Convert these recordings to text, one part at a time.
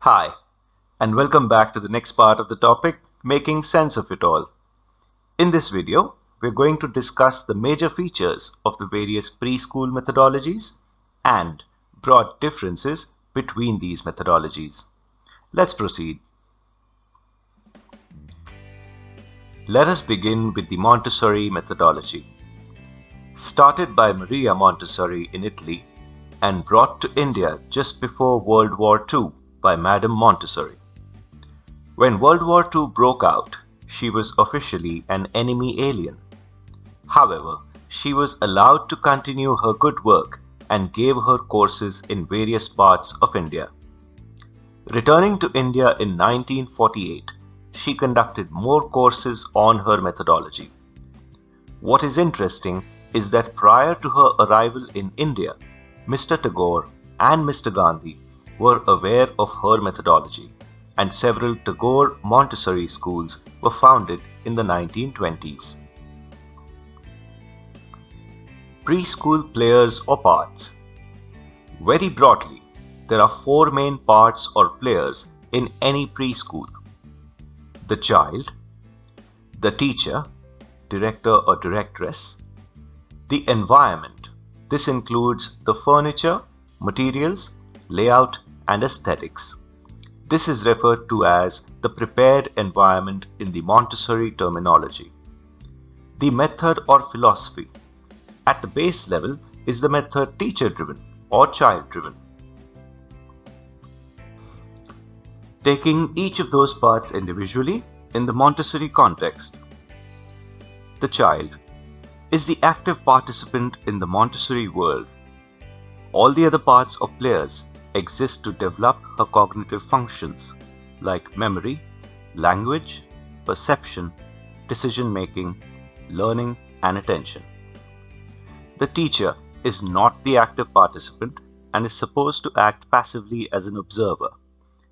Hi, and welcome back to the next part of the topic, making sense of it all. In this video, we're going to discuss the major features of the various preschool methodologies and broad differences between these methodologies. Let's proceed. Let us begin with the Montessori methodology. Started by Maria Montessori in Italy and brought to India just before World War II by Madame Montessori. When World War II broke out, she was officially an enemy alien. However, she was allowed to continue her good work and gave her courses in various parts of India. Returning to India in 1948, she conducted more courses on her methodology. What is interesting is that prior to her arrival in India, Mr. Tagore and Mr. Gandhi were aware of her methodology, and several Tagore Montessori schools were founded in the 1920s. Preschool players or parts. Very broadly, there are four main parts or players in any preschool: the child, the teacher, director or directress, the environment. This includes the furniture, materials, layout, and aesthetics. This is referred to as the prepared environment in the Montessori terminology. The method or philosophy. At the base level is the method teacher-driven or child-driven. Taking each of those parts individually in the Montessori context. The child is the active participant in the Montessori world. All the other parts or players exist to develop her cognitive functions like memory, language, perception, decision-making, learning, and attention. The teacher is not the active participant and is supposed to act passively as an observer,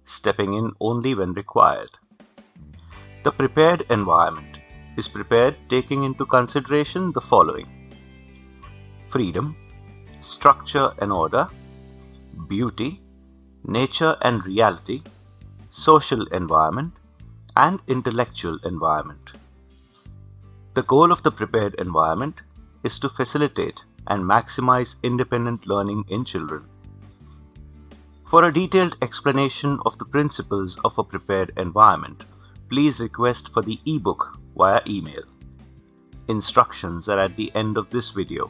stepping in only when required. The prepared environment is prepared taking into consideration the following: freedom, structure and order, beauty, nature and reality, social environment, and intellectual environment. The goal of the prepared environment is to facilitate and maximize independent learning in children. For a detailed explanation of the principles of a prepared environment, please request for the ebook via email. Instructions are at the end of this video.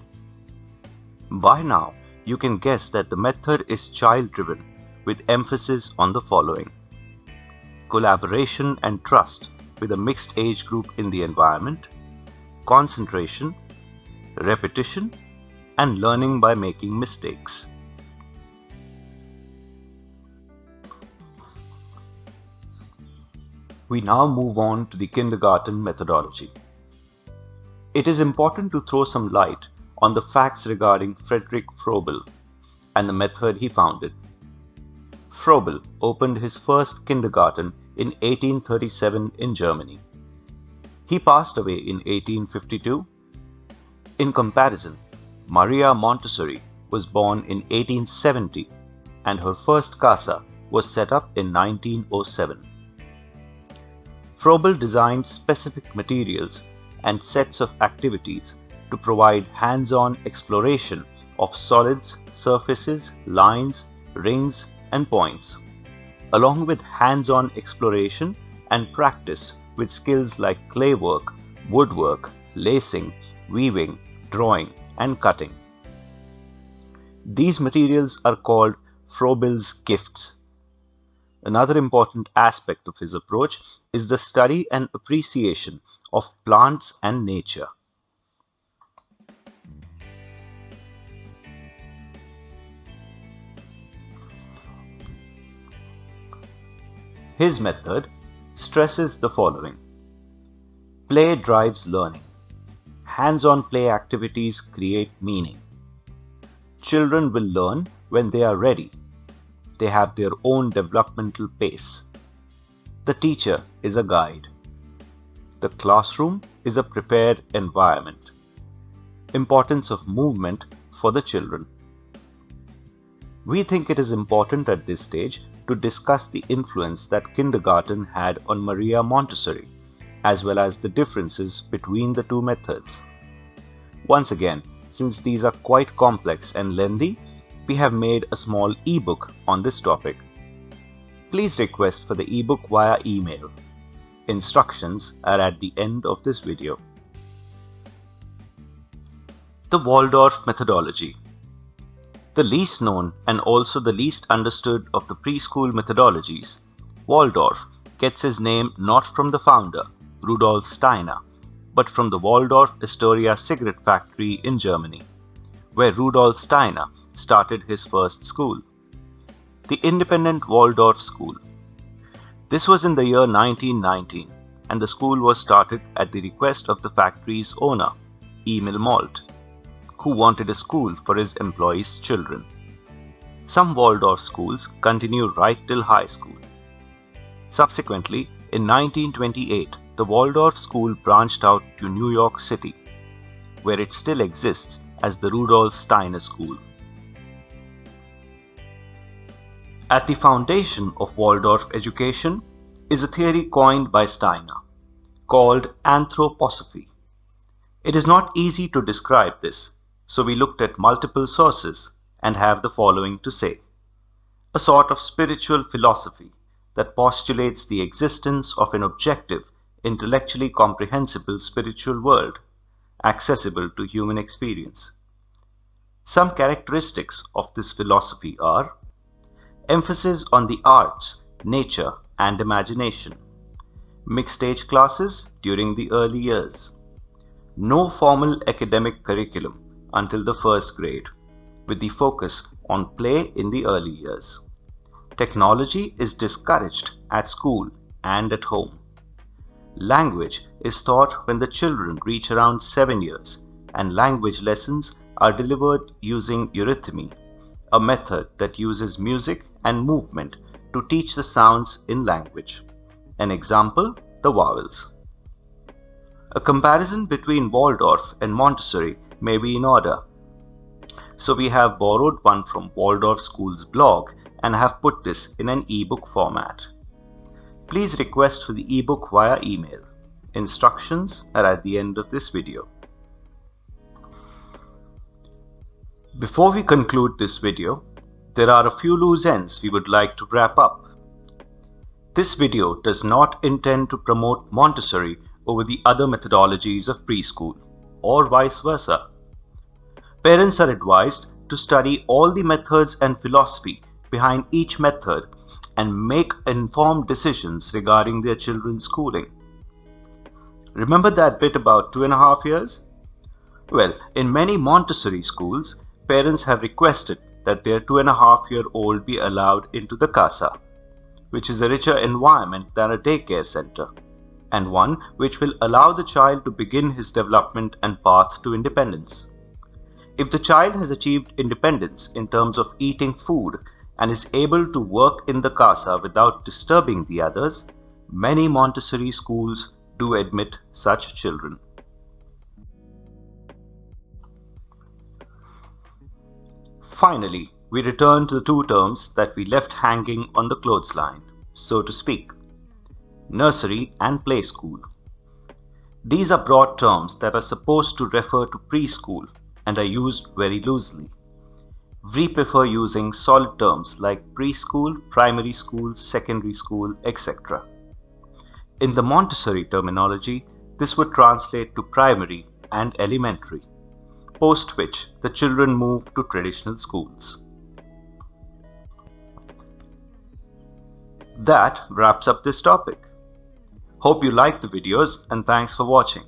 By now, you can guess that the method is child-driven with emphasis on the following: collaboration and trust with a mixed age group in the environment, concentration, repetition, and learning by making mistakes. We now move on to the kindergarten methodology. It is important to throw some light on the facts regarding Friedrich Froebel and the method he founded. Froebel opened his first kindergarten in 1837 in Germany. He passed away in 1852. In comparison, Maria Montessori was born in 1870 and her first casa was set up in 1907. Froebel designed specific materials and sets of activities to provide hands-on exploration of solids, surfaces, lines, rings, and points, along with hands-on exploration and practice with skills like clay work, woodwork, lacing, weaving, drawing, and cutting. These materials are called Froebel's gifts. Another important aspect of his approach is the study and appreciation of plants and nature. His method stresses the following: play drives learning. Hands-on play activities create meaning. Children will learn when they are ready. They have their own developmental pace. The teacher is a guide. The classroom is a prepared environment. Importance of movement for the children. We think it is important at this stage to discuss the influence that kindergarten had on Maria Montessori, as well as the differences between the two methods. Once again, since these are quite complex and lengthy, we have made a small ebook on this topic. Please request for the ebook via email. Instructions are at the end of this video. The Waldorf methodology. The least known and also the least understood of the preschool methodologies, Waldorf gets his name not from the founder, Rudolf Steiner, but from the Waldorf Astoria cigarette factory in Germany, where Rudolf Steiner started his first school, the Independent Waldorf School. This was in the year 1919, and the school was started at the request of the factory's owner, Emil Molt, who wanted a school for his employees' children. Some Waldorf schools continue right till high school. Subsequently, in 1928, the Waldorf school branched out to New York City, where it still exists as the Rudolf Steiner School. At the foundation of Waldorf education is a theory coined by Steiner, called anthroposophy. It is not easy to describe this, so we looked at multiple sources and have the following to say. A sort of spiritual philosophy that postulates the existence of an objective, intellectually comprehensible spiritual world, accessible to human experience. Some characteristics of this philosophy are emphasis on the arts, nature, and imagination, mixed age classes during the early years, no formal academic curriculum until the first grade, with the focus on play in the early years. Technology is discouraged at school and at home. Language is taught when the children reach around 7 years, and language lessons are delivered using eurythmy, a method that uses music and movement to teach the sounds in language. An example, the vowels. A comparison between Waldorf and Montessori may be in order. So we have borrowed one from Waldorf School's blog and have put this in an ebook format. Please request for the ebook via email. Instructions are at the end of this video. Before we conclude this video, there are a few loose ends we would like to wrap up. This video does not intend to promote Montessori over the other methodologies of preschool, or vice versa. Parents are advised to study all the methods and philosophy behind each method and make informed decisions regarding their children's schooling. Remember that bit about 2.5 years? Well, in many Montessori schools, parents have requested that their 2.5-year-old be allowed into the casa, which is a richer environment than a daycare center, and one which will allow the child to begin his development and path to independence. If the child has achieved independence in terms of eating food and is able to work in the casa without disturbing the others, many Montessori schools do admit such children. Finally, we return to the two terms that we left hanging on the clothesline, so to speak: nursery and play school. These are broad terms that are supposed to refer to preschool and are used very loosely. We prefer using solid terms like preschool, primary school, secondary school, etc. In the Montessori terminology, this would translate to primary and elementary, post which the children move to traditional schools. That wraps up this topic. Hope you liked the videos and thanks for watching.